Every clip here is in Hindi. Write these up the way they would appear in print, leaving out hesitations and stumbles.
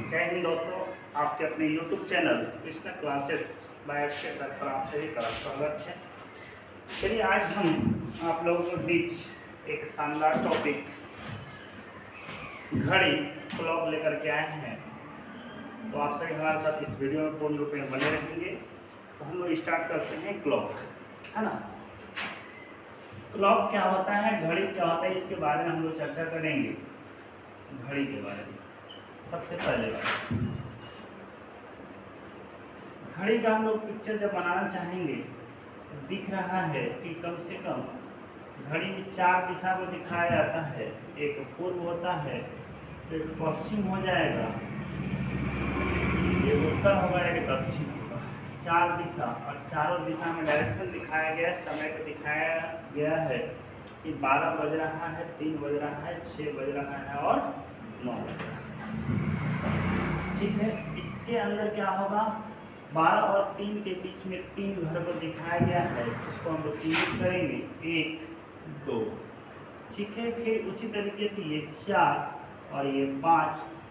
जय हिंद दोस्तों, आपके अपने YouTube channel Krishna classes bye के सर पर आप सभी का स्वागत है। चलिए आज हम आप लोगों के बीच एक शानदार टॉपिक घड़ी क्लॉक लेकर के आए हैं। तो आप सभी हमारे साथ इस वीडियो में पूर्ण रूप में बने रहेंगे। तो हम लोग स्टार्ट करते हैं क्लॉक, है ना। क्लॉक क्या होता है, घड़ी क्या होता है, इसके बारे में हम लोग चर्चा करेंगे। घड़ी के बारे में सबसे पहले बात, घड़ी का हम लोग पिक्चर जब बनाना चाहेंगे तो दिख रहा है कि कम से कम घड़ी में 4 दिशा को दिखाया जाता है। एक पूर्व होता है, एक पश्चिम हो जाएगा, एक उत्तर होगा, एक दक्षिण होगा। 4 दिशा और चारों दिशा में डायरेक्शन दिखाया गया, समय को दिखाया गया है कि 12 बज रहा है, 3 बज रहा है, 6 बज रहा है और 9 बज रहा है। ठीक है, इसके अंदर क्या होगा, 12 और 3 के बीच में 3 घर को दिखाया गया है। इसको हम लोग चिन्हित करेंगे 1, 2। ठीक है, फिर उसी तरीके से ये 4 और ये 5,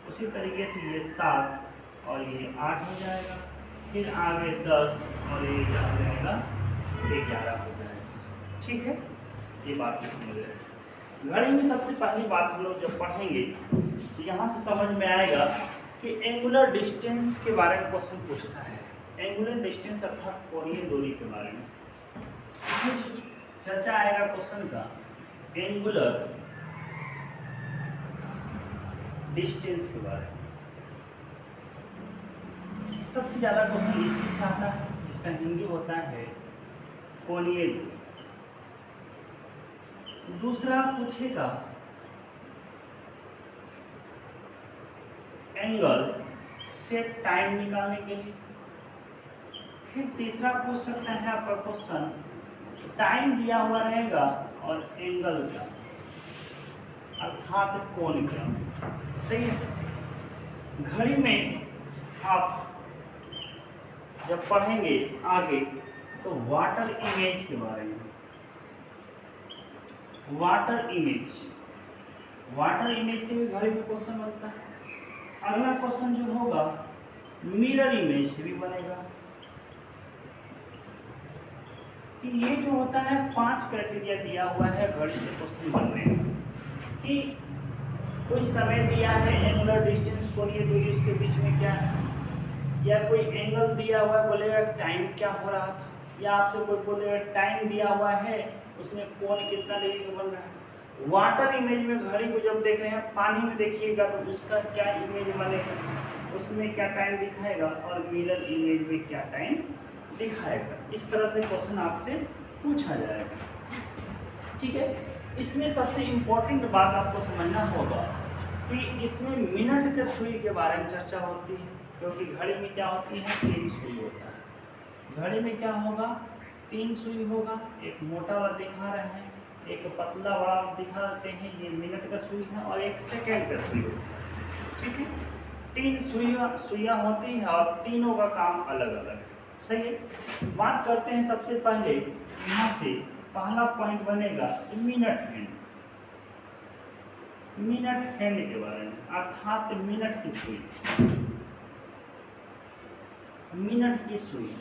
उसी तरीके से ये 7 और ये 8 हो जाएगा। फिर आगे 10 और ये क्या हो जाएगा, 11 हो जाएगा। ठीक है, ये बात को समझ रहे हैं। घड़ी में सबसे पहली बात हम लोग जब पढ़ेंगे तो यहाँ से समझ में आएगा कि एंगुलर डिस्टेंस के बारे में क्वेश्चन पूछता है। एंगुलर डिस्टेंस अर्थात कोणीय दूरी के बारे में चर्चा आएगा क्वेश्चन का। एंगुलर डिस्टेंस के बारे में सबसे ज्यादा क्वेश्चन इसी से आता है। इसका हिंदी होता है कोणीय दूरी। दूसरा पूछेगा एंगल से टाइम निकालने के लिए। फिर तीसरा पूछ सकता है आपका क्वेश्चन, टाइम दिया हुआ रहेगा और एंगल क्या, अर्थात कोण क्या। सही है। घड़ी में आप जब पढ़ेंगे आगे तो वाटर इमेज के बारे में, वाटर इमेज से भी घड़ी में क्वेश्चन बनता है। अगला क्वेश्चन जो होगा मिरर इमेज से भी बनेगा। कि ये जो होता है 5 क्राइटेरिया दिया हुआ है घड़ी से क्वेश्चन बनने में, कि कोई समय दिया है, एंगुलर डिस्टेंस कोणीय दूरी उसके बीच में क्या है, या कोई एंगल दिया हुआ है, बोलेगा टाइम क्या हो रहा था, या आपसे कोई बोलेगा टाइम दिया हुआ है उसमें कोण कितना डिग्री का बन रहा है। वाटर इमेज में घड़ी को जब देख रहे हैं पानी में देखिएगा तो उसका क्या इमेज बनेगा, उसमें क्या टाइम दिखाएगा, और मिरर इमेज में क्या टाइम दिखाएगा। इस तरह से क्वेश्चन आपसे पूछा जाएगा। ठीक है, इसमें सबसे इम्पोर्टेंट बात आपको समझना होगा कि इसमें मिनट के सुई के बारे में चर्चा होती है, क्योंकि घड़ी में क्या होती है, 3 सुई होता है। घड़ी में क्या होगा, 3 सुई होगा। एक मोटा वाला दिखा रहे हैं, एक पतला बड़ा दिखा देते हैं, ये मिनट का सुई है, और एक सेकेंड का सुई है। ठीक है, 3 सुइयां होती है और तीनों का काम अलग अलग है। सही है। बात करते हैं सबसे पहले, यहाँ से पहला पॉइंट बनेगा मिनट हैंड। मिनट हैंड के बारे में, अर्थात मिनट की सुई। मिनट की सुई,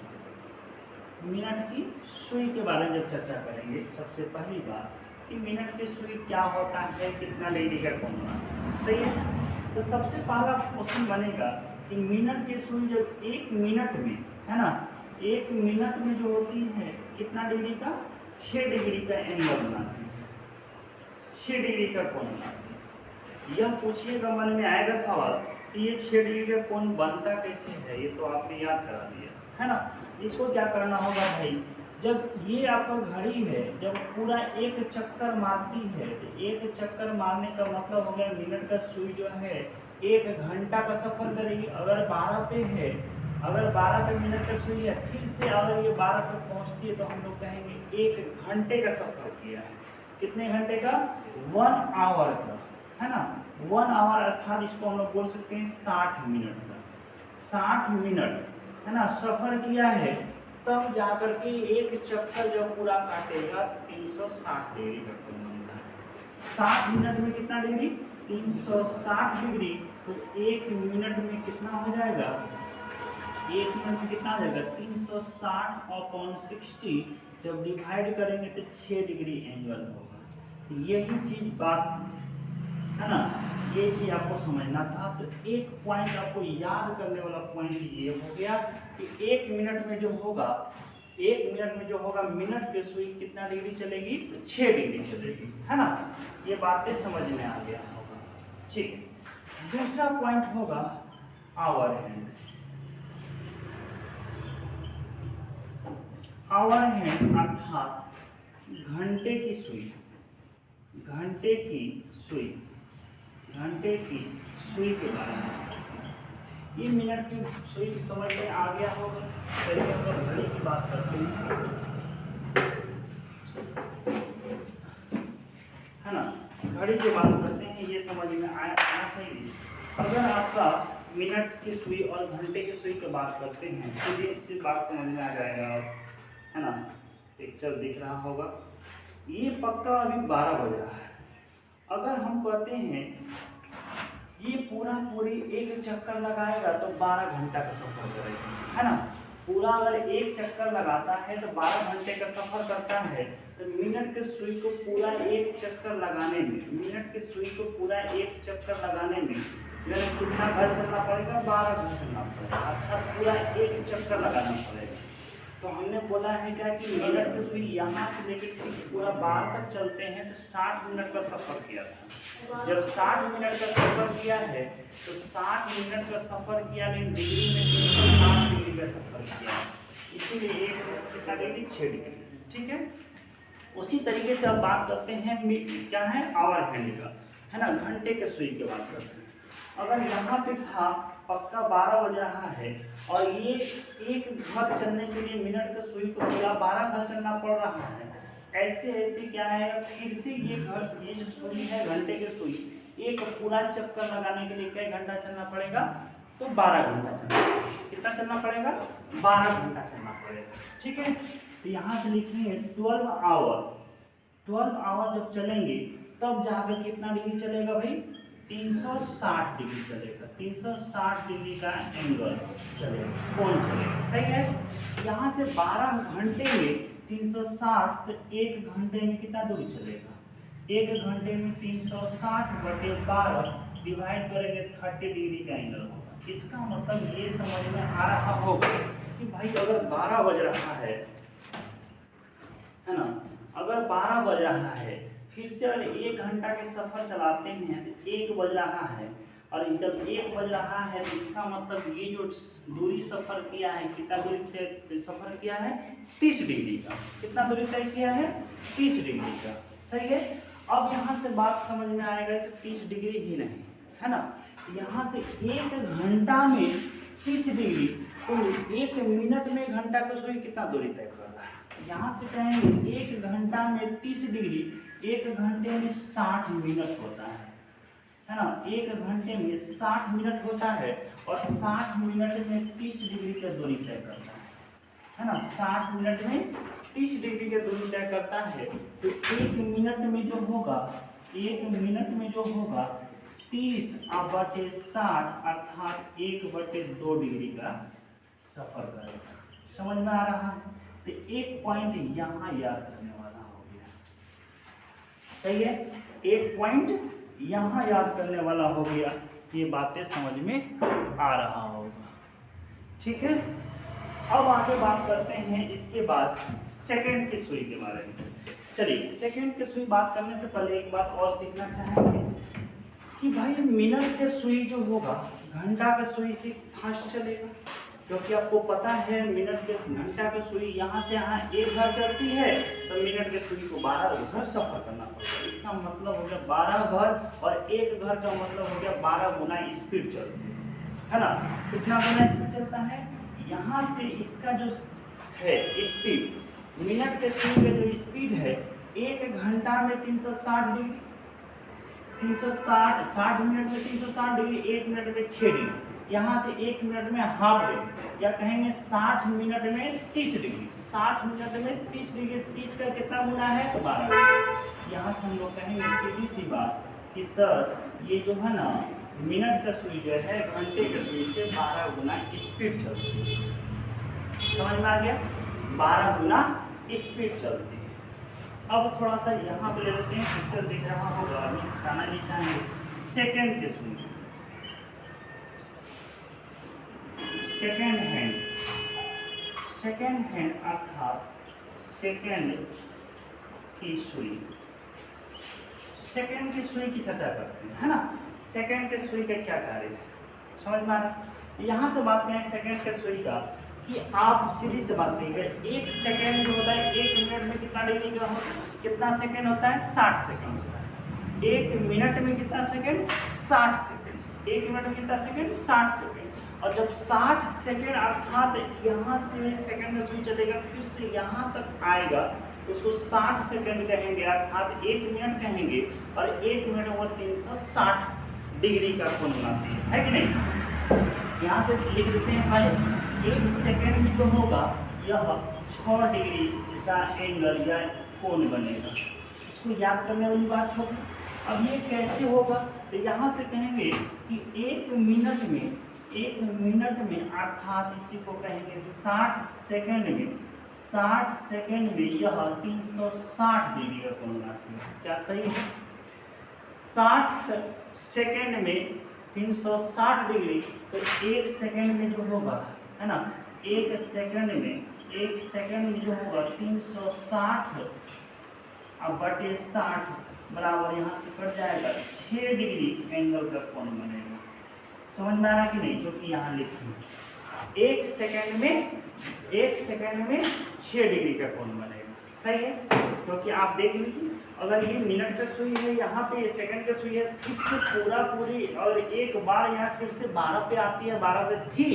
मिनट की सुई के बारे में जब चर्चा करेंगे, सबसे पहली बात कि मिनट की सुई क्या होता है, कितना डिग्री का कोण होता है। सही है। तो सबसे पहला क्वेश्चन बनेगा कि मिनट की सुई जब 1 मिनट में, है ना, 1 मिनट में जो होती है कितना डिग्री का, 6 डिग्री का एंगल बनाती है, 6 डिग्री का कोण बनाती है। यह पूछिएगा, मन में आएगा सवाल कि ये 6 डिग्री का कोण बनता कैसे है, ये तो आपने याद करा दिया, है ना। इसको क्या करना होगा भाई, जब ये आपका घड़ी है जब पूरा 1 चक्कर मारती है, तो 1 चक्कर मारने का मतलब हो गया मिनट का सुई जो है 1 घंटा का सफर करेगी। अगर 12 पे है, अगर 12 पे मिनट का सुई है, फिर से अगर ये 12 पे पहुंचती है तो हम लोग कहेंगे 1 घंटे का सफर किया है। कितने घंटे का, 1 आवर का, है ना। 1 आवर अर्थात इसको हम लोग बोल सकते हैं 60 मिनट का। 60 मिनट, है ना, सफर किया है, तब जाकर के 1 चक्कर जो पूरा काटेगा 360 डिग्री का कोण बनता है। 60 मिनट में कितना डिग्री, 360 डिग्री, तो 1 मिनट में कितना हो जाएगा, 1 मिनट में कितना आ जाएगा 360/60, जब डिवाइड करेंगे तो 6 डिग्री एंगल होगा। तो यही चीज़ बात है ना, ये चीज़ आपको समझना था। तो एक पॉइंट आपको याद करने वाला पॉइंट ये हो गया कि 1 मिनट में जो होगा, 1 मिनट में जो होगा मिनट की सुई कितना डिग्री चलेगी, तो 6 डिग्री चलेगी, है ना। ये बातें समझ में आ गया होगा। ठीक, दूसरा पॉइंट होगा आवर हैंड। आवर हैंड अर्थात घंटे की सुई, घंटे की सुई, घंटे की सुई के बारे में। ये मिनट की सुई समझ में आ गया होगा। चलिए अगर घड़ी की बात करते हैं, है ना, घड़ी की बात करते हैं, ये समझ में आना चाहिए। अगर आपका मिनट की सुई और घंटे की सुई की बात करते हैं, सीधे इसी बात समझ में आ जाएगा, है ना। पिक्चर दिख रहा होगा, ये पक्का अभी 12 बज रहा है। अगर हम कहते हैं ये पूरी एक चक्कर लगाएगा तो 12 घंटा का सफर करेगा, है ना। पूरा अगर एक चक्कर लगाता है तो 12 घंटे का सफर करता है। तो मिनट के सुई को पूरा एक चक्कर लगाने में, मिनट के सुई को पूरा एक चक्कर लगाने में कितना घर चलना पड़ेगा, 12 घर चलना पड़ेगा, अर्थात पूरा एक चक्कर लगाना पड़ेगा। तो हमने बोला है क्या कि मिनट की सुई यहाँ से लेकर पूरा 12 तक चलते हैं तो 60 मिनट का सफर किया था। जब 60 मिनट का सफर किया है तो 60 मिनट का सफर किया, लेकिन डिग्री में 360 डिग्री का सफर किया, इसीलिए एक मिनट कितना डिग्री, 6 डिग्री। ठीक है, उसी तरीके से अब बात करते हैं क्या है, आवर हैंड का, है ना, घंटे के सुई की बात करते हैं। अगर यहाँ पे था पक्का 12 बज रहा है और ये एक घर चलने के लिए मिनट के सुई को पूरा 12 घर चलना पड़ रहा है, ऐसे क्या है, फिर से ये जो सुई है घंटे की सुई, एक पूरा चक्कर लगाने के लिए क्या घंटा चलना पड़ेगा, तो 12 घंटा चलना, कितना चलना पड़ेगा, 12 घंटा चलना पड़ेगा। ठीक है, तो यहाँ से लिखेंगे 12 आवर। 12 आवर जब चलेंगे तब जाकर कितना डिग्री चलेगा भाई, 360 डिग्री चलेगा, 360 डिग्री का एंगल चलेगा, कोण चलेगा। सही है, यहाँ से 12 घंटे में 360, तो 1 घंटे में कितना दूरी चलेगा, 1 घंटे में 360/12 डिवाइड करेंगे 30 डिग्री का एंगल होगा। इसका मतलब ये समझ में आ रहा होगा कि भाई अगर 12 बज रहा है ना, अगर 12 बज रहा है, फिर से अगर 1 घंटा के सफ़र चलाते हैं तो 1 बज रहा है, और जब 1 बज रहा है तो इसका मतलब ये जो दूरी सफ़र किया है, कितना दूरी से सफ़र किया है, 30 डिग्री का। कितना दूरी तय किया है, 30 डिग्री का। सही है, अब यहाँ से बात समझ में आएगा कि 30 डिग्री ही नहीं, है ना, यहाँ से 1 घंटा में 30 डिग्री, तो 1 मिनट में घंटा का सुई कितना दूरी तय कर रहा है। यहाँ से कहेंगे 1 घंटा में 30 डिग्री, 1 घंटे में 60 मिनट होता है ना, 1 घंटे में 60 मिनट होता है, और 60 मिनट में 30 डिग्री का दूरी तय करता है ना, 60 मिनट में 30 डिग्री का दूरी तय करता है। तो 1 मिनट में जो होगा, 1 मिनट में जो होगा 30/60 अर्थात 1/2 डिग्री का सफर करेगा। समझ में आ रहा है, तो एक पॉइंट यहाँ याद करने वाला हो गया। सही है, एक पॉइंट यहाँ याद करने वाला हो गया, ये बातें समझ में आ रहा होगा। ठीक है, अब आगे बात करते हैं इसके बाद सेकंड की सुई के बारे में। चलिए, सेकंड की सुई बात करने से पहले एक बात और सीखना चाहेंगे कि भाई मिनट के सुई जो होगा घंटा के सुई से फास्ट चलेगा, क्योंकि आपको पता है मिनट के घंटा की सुई यहाँ से यहाँ 1 घर चलती है, तो मिनट के सुई को 12 घर सफर करना पड़ता है। इसका मतलब हो गया 12 घर, और 1 घर का मतलब हो गया 12 गुना स्पीड चलती है ना। कितना गुना स्पीड चलता है, यहाँ से इसका जो है स्पीड, मिनट के सुई का जो स्पीड है 1 घंटा में 360 डिग्री, 60 मिनट में 360 डिग्री, 1 मिनट में 6 डिग्री, यहाँ से 1 मिनट में हाफ डिग्री, या कहेंगे 60 मिनट में 30 डिग्री, 60 मिनट में 30 डिग्री, 30 का कितना गुना है, 12। यहाँ से हम लोग कहेंगे सीधी सी बात कि सर ये जो है ना मिनट का सुई जो है घंटे के सुई से 12 गुना स्पीड चलती है। समझ में आ गया? 12 गुना स्पीड चलती है। अब थोड़ा सा यहाँ पे ले लेते हैं, पिक्चर दिख रहा होगा, अभी बताना नहीं चाहेंगे। सेकेंड के सुई, सेकेंड हैंड अर्थात सेकेंड की सुई, सेकेंड की सुई की चर्चा करते हैं, है ना। सेकेंड के सुई का क्या कार्य है, समझ में आ रहा है? यहाँ से बात करें सेकेंड के सुई का, कि आप सीधी से बात करिएगा, 1 सेकेंड जो होता है 1 मिनट में कितना डिग्री का होता है, कितना सेकेंड होता है, 60 सेकेंड होता है। 1 मिनट में कितना सेकेंड, 60 सेकेंड। 1 मिनट में कितना सेकेंड, 60 सेकेंड। और जब 60 सेकेंड अर्थात यहाँ से सेकेंड का सुई चलेगा फिर से यहाँ तक आएगा, उसको 60 सेकेंड कहेंगे, अर्थात 1 मिनट कहेंगे। और 1 मिनट में 360 डिग्री का कोण बनाती है कि नहीं। यहाँ से लिख देते हैं भाई, 1 सेकेंड में जो होगा यह 6 डिग्री का एंगल या कोण बनेगा। इसको याद करने वाली बात होगी। अब ये कैसे होगा, तो यहाँ से कहेंगे कि 1 मिनट में अर्थात इसी को कहेंगे 60 सेकेंड में, 60 सेकेंड में यह 360 डिग्री का कोण बनाती है। क्या सही है? 60 सेकेंड में 360 डिग्री, तो 1 सेकेंड में जो होगा, है ना, 1 सेकेंड में जो होगा 360 अब बटे 60 बराबर यहाँ से कट जाएगा 6 डिग्री एंगल का कोण बनेगा। समझ में आ रहा कि नहीं? जो कि यहाँ लिखी 1 सेकेंड में 6 डिग्री का कोण बनेगा। सही है? क्योंकि आप देख लीजिए, अगर ये मिनट का सुई है, यहाँ पे सेकंड का सुई है, फिर से पूरी और एक बार यहाँ फिर से 12 पे आती है, 12 पे थी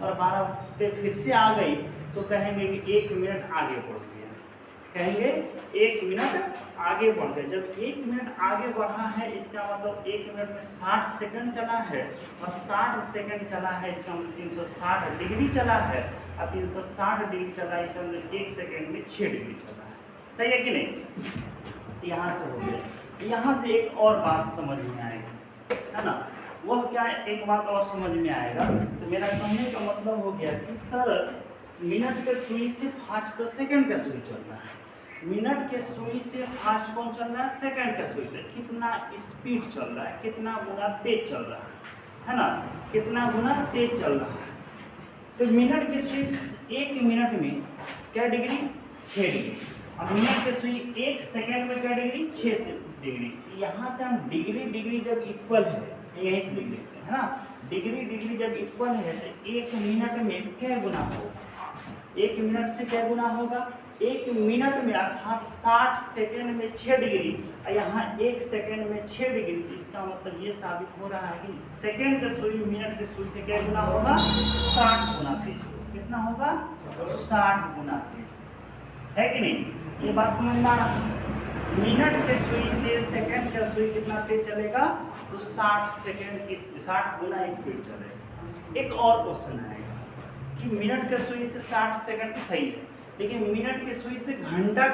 और 12 पे फिर से आ गई, तो कहेंगे कि 1 मिनट आगे बढ़ गया। कहेंगे 1 मिनट आगे बढ़ गया। जब 1 मिनट आगे बढ़ा है, इसका मतलब 1 मिनट में 60 सेकंड चला है, और 60 सेकंड चला है इसका मतलब 360 डिग्री चला है, और 360 डिग्री चला है इसका मतलब 1 सेकंड में 6 डिग्री चला है। सही है कि नहीं? यहाँ से हो गया। यहाँ से एक और बात समझ में आएगी, है ना। वह क्या है, एक बात और समझ में आएगा। तो मेरा कहने का मतलब हो गया कि सर मिनट के सुई से फास्ट तो सेकंड का सुई चल रहा है, मिनट के सुई से फास्ट कौन चल रहा है, सेकंड का सुई से। कितना स्पीड चल रहा है, कितना गुना तेज चल रहा है ना, कितना गुना तेज चल रहा है। तो मिनट की सुई 1 मिनट में क्या डिग्री, 6 डिग्री। अब मिनट की सुई 1 सेकेंड में क्या डिग्री, 6 डिग्री। यहाँ से हम डिग्री जब इक्वल है, यहीं से लिख देते हैं, है ना। डिग्री जब इक्वल है तो 1 मिनट में क्या गुना होगा, 1 मिनट से क्या गुना होगा, 1 मिनट में अर्थात 60 सेकेंड में 6 डिग्री, और यहाँ 1 सेकेंड में 6 डिग्री। इसका मतलब ये साबित हो रहा है कि सेकेंड का सुई मिनट के सुई से क्या गुना होगा, 60 गुना तेज। कितना होगा, 60 गुना तेज, है कि नहीं? ये बात समझ में आ रहा है। मिनट के सुई से सेकेंड का सुई कितना तेज चलेगा, तो 60 गुना स्पीड चलेगा। एक और क्वेश्चन है कि मिनट के सुई से 60 सेकंड सही है, लेकिन मिनट के सुई से घंटे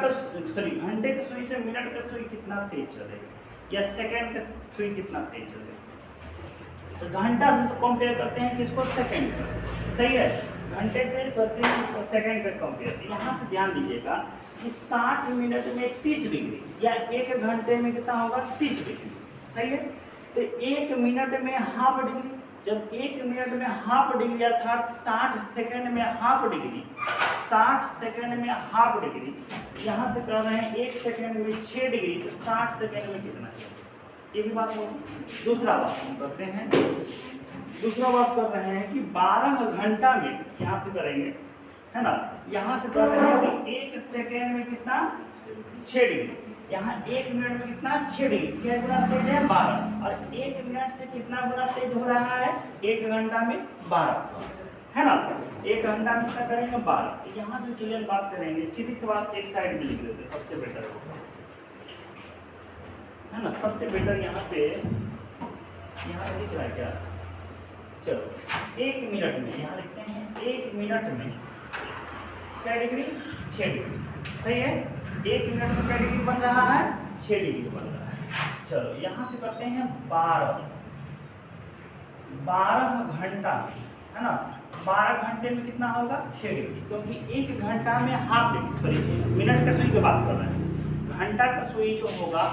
के सुई से मिनट का सुई कितना तेज चलेगा, या सेकंड का सुई कितना तेज चलेगा। तो घंटा से कंपेयर करते हैं किसको, सेकंड का। सही है, घंटे से करते हैं सेकंड का कंपेयर। यहाँ से ध्यान दीजिएगा कि 60 मिनट में 30 डिग्री, या 1 घंटे में कितना होगा, 30 डिग्री। सही है। तो 1 मिनट में हाफ डिग्री, जब 1 मिनट में हाफ डिग्री अर्थात 60 सेकंड में हाफ डिग्री, 60 सेकंड में हाफ डिग्री, यहाँ से कर रहे हैं 1 सेकंड में 6 डिग्री, तो 60 सेकंड में कितना चाहिए, ये भी बात होगी। दूसरा बात हम करते हैं, दूसरा बात कर रहे हैं कि 12 घंटा में, यहाँ से करेंगे, है ना, यहाँ से कर रहे हैं कि 1 सेकेंड में कितना, 6 डिग्री, यहाँ 1 मिनट में कितना, 6 डिग्री, क्या गुना तेज है, 12, और 1 मिनट से कितना गुना तेज हो रहा है, 1 घंटा में 12, है ना। 1 घंटा में कितना करेंगे, 12। यहाँ से क्लियर बात करेंगे, सीधी सी बात एक साइड में लिख देते, सबसे बेटर होगा, है ना। सबसे बेटर यहाँ पे, यहाँ लिख रहा है क्या, चलो 1 मिनट में यहाँ लिखते हैं, 1 मिनट में क्या डिग्री, 6 डिग्री। सही है, 1 मिनट में क्या डिग्री बन रहा है, 6 डिग्री बन रहा है। चलो यहाँ से करते हैं 12 घंटा में, है ना। 12 घंटे में कितना होगा 6 डिग्री, क्योंकि 1 घंटा में हाफ डिग्री, सॉरी मिनट का सुई की बात कर रहे हैं। घंटा का सुई जो होगा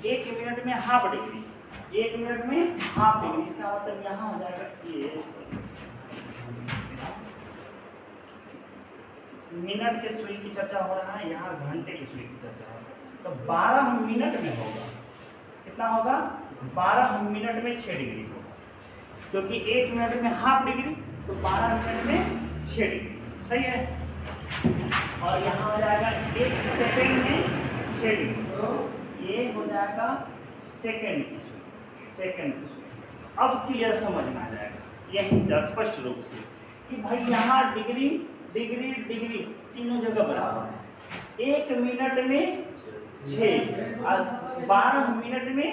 1 मिनट में हाफ डिग्री, 1 मिनट में हाफ डिग्री, इसका मतलब यहाँ हो जाएगा ये मिनट के सुई की चर्चा हो रहा है, यहाँ घंटे की सुई की चर्चा हो रहा है। तो 12 मिनट में होगा, कितना होगा 12 मिनट में 6 डिग्री होगा, क्योंकि 1 मिनट में हाफ डिग्री, तो 12 मिनट में 6 डिग्री, सही है। और यहाँ हो जाएगा 1 सेकेंड में 6 डिग्री, तो ये हो जाएगा सेकेंड की सुई, सेकेंड की सुई। अब क्लियर समझ में आ जाएगा यहीं से स्पष्ट रूप से कि भाई यहाँ डिग्री डिग्री डिग्री तीनों जगह बराबर है। 1 मिनट में 6 और 12 मिनट में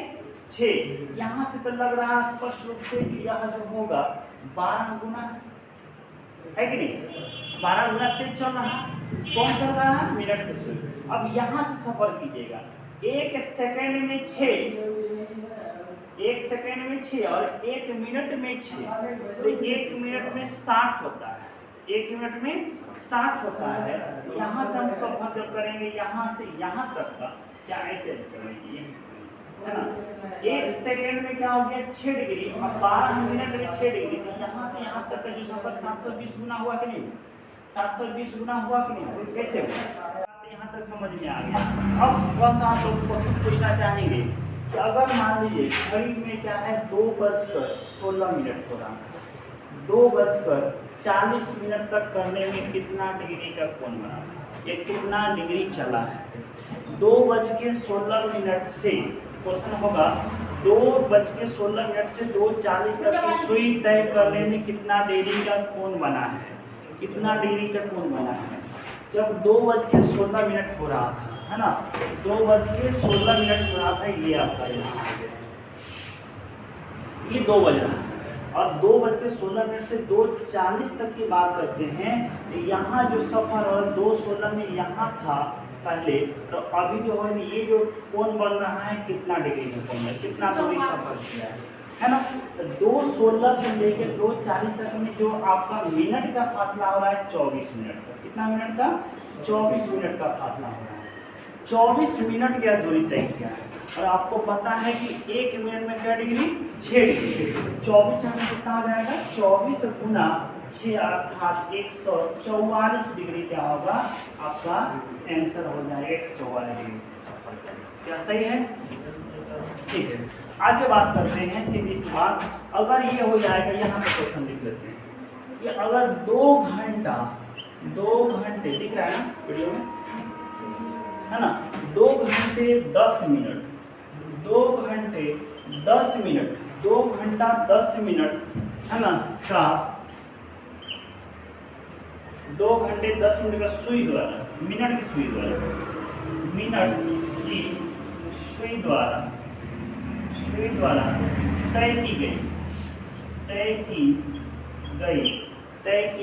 6, यहाँ से तो लग रहा है स्पष्ट रूप से कि यह जो होगा 12 गुना है कि नहीं, 12 गुना तेज चल रहा है, कौन चल रहा है मिनट के सुई। अब यहाँ से सफर कीजिएगा, 1 सेकेंड में 6, 1 सेकेंड में 6 और 1 मिनट में 6, तो 1 मिनट में 60 होता है, 1 मिनट में 60 होता है। यहाँ से हम सफर जब करेंगे यहाँ से यहाँ तक का, क्या ऐसे करेंगे, है ना। 1 सेकेंड में क्या हो गया 6 डिग्री और 12 मिनट में 6 डिग्री, तो यहाँ से यहाँ तक का जो सफर 720 गुना हुआ कि नहीं, 720 गुना हुआ कि नहीं, कैसे हुआ, यहाँ तक समझ में आ गया। अब थोड़ा सा आप लोग क्वेश्चन पूछना चाहेंगे कि अगर मान लीजिए घड़ी में क्या है 2:16 हो रहा है, 2:40 तक करने में कितना डिग्री का कोण बना, ये कितना डिग्री चला है। 2:16 से क्वेश्चन होगा 2:16 से 2:40 तक की सुई तय करने में कितना डिग्री का कोण बना है, कितना डिग्री का कोण बना है। जब 2:16 हो रहा था, है ना, 2:16 हो रहा था, ये आपका यहाँ ये 2 बज रहा है और 2:16 से 2:40 तक की बात करते हैं। यहाँ जो सफर और 2:16 में यहाँ था पहले, तो अभी जो है ये जो कोण बन रहा है कितना डिग्री में कोण है, कितना दूरी सफर किया है ना। 2:16 से लेकर 2:40 तक में जो आपका मिनट का फासला हो रहा है 24 मिनट का, कितना मिनट का 24 मिनट का फासला हो रहा है। 24 मिनट की दूरी तय किया है और आपको पता है कि 1 मिनट में क्या डिग्री 6 डिग्री, 24 मिनट में कितना हो जाएगा 24 गुना 6 अर्थात 144 डिग्री क्या होगा आपका आंसर हो जाएगा 144 डिग्री सफर करें। क्या सही है, ठीक है। आगे बात करते हैं सीधी सी बात, अगर ये हो जाएगा, यहाँ पे क्वेश्चन लिख लेते हैं कि अगर 2 घंटे दिख रहा है ना वीडियो में, है ना, 2 घंटे 10 मिनट, 2 घंटे 10 मिनट, 2 घंटा 10 मिनट, है ना, का 2 घंटे 10 मिनट का सुई द्वारा, मिनट की सुई द्वारा, मिनट की सुई द्वारा तय की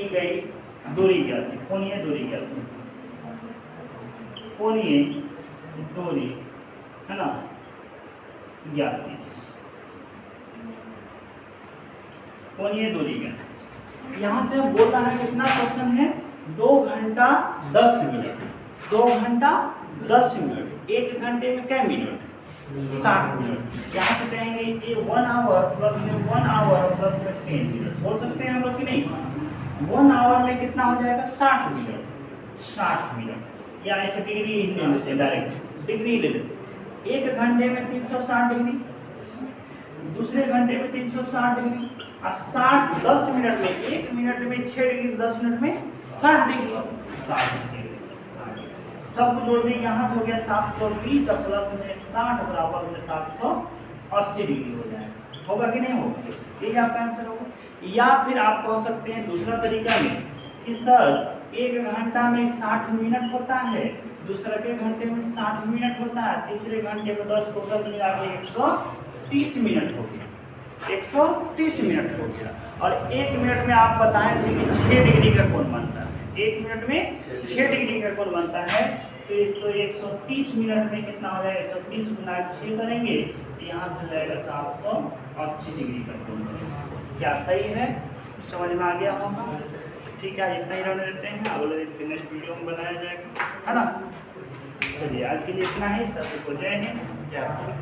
गई दूरी क्या थी, कोणीय दूरी क्या थी, कोणीय दूरी, है ना, ज्ञात की कोणीय दूरी क्या। यहाँ से हम बोल रहा है कितना क्वेश्चन है 2 घंटा 10 मिनट, 2 घंटा 10 मिनट, 1 घंटे में क्या मिनट 60 मिनट। यहाँ से कहेंगे ये 1 आवर प्लस में 1 आवर प्लस में 10 मिनट बोल सकते हैं हम लोग कि नहीं। 1 आवर में कितना हो जाएगा 60 मिनट, 60 मिनट, या ऐसे डिग्री ले लेते हैं, डायरेक्ट डिग्री ले लेते। 1 घंटे में 360 डिग्री, दूसरे घंटे में 360 डिग्री और 60 10 मिनट में, 1 मिनट में 6 डिग्री, 10 मिनट में 60 डिग्री, 60 डिग्री सब जोड़ देंगे। यहाँ से हो गया 720 और प्लस में 60 बराबर में 780 डिग्री हो जाएगा, होगा कि नहीं होगा, यही आपका आंसर होगा। या फिर आप कह सकते हैं दूसरा तरीका में कि सर 1 घंटा में 60 मिनट होता है, दूसरे के घंटे में 60 मिनट होता है, तीसरे घंटे में 10 टोटल मिला के 130 मिनट हो गया, 130 मिनट हो गया। और 1 मिनट में आप बताए थे कि 6 डिग्री का कोण बनता है, 1 मिनट में 6 डिग्री का कोण बनता है, तो 130 मिनट में कितना हो जाएगा 130 गुना 6 करेंगे, यहाँ से जाएगा 780 डिग्री का कोण बनेगा। क्या सही है? समझ में आ गया होगा? ठीक है, इतना ही रहने देते हैं, अगले दिन फिर नेक्स्ट वीडियो में बनाया जाएगा, है ना। चलिए आज के लिए इतना ही, सभी को जय हिंद, जय भारत।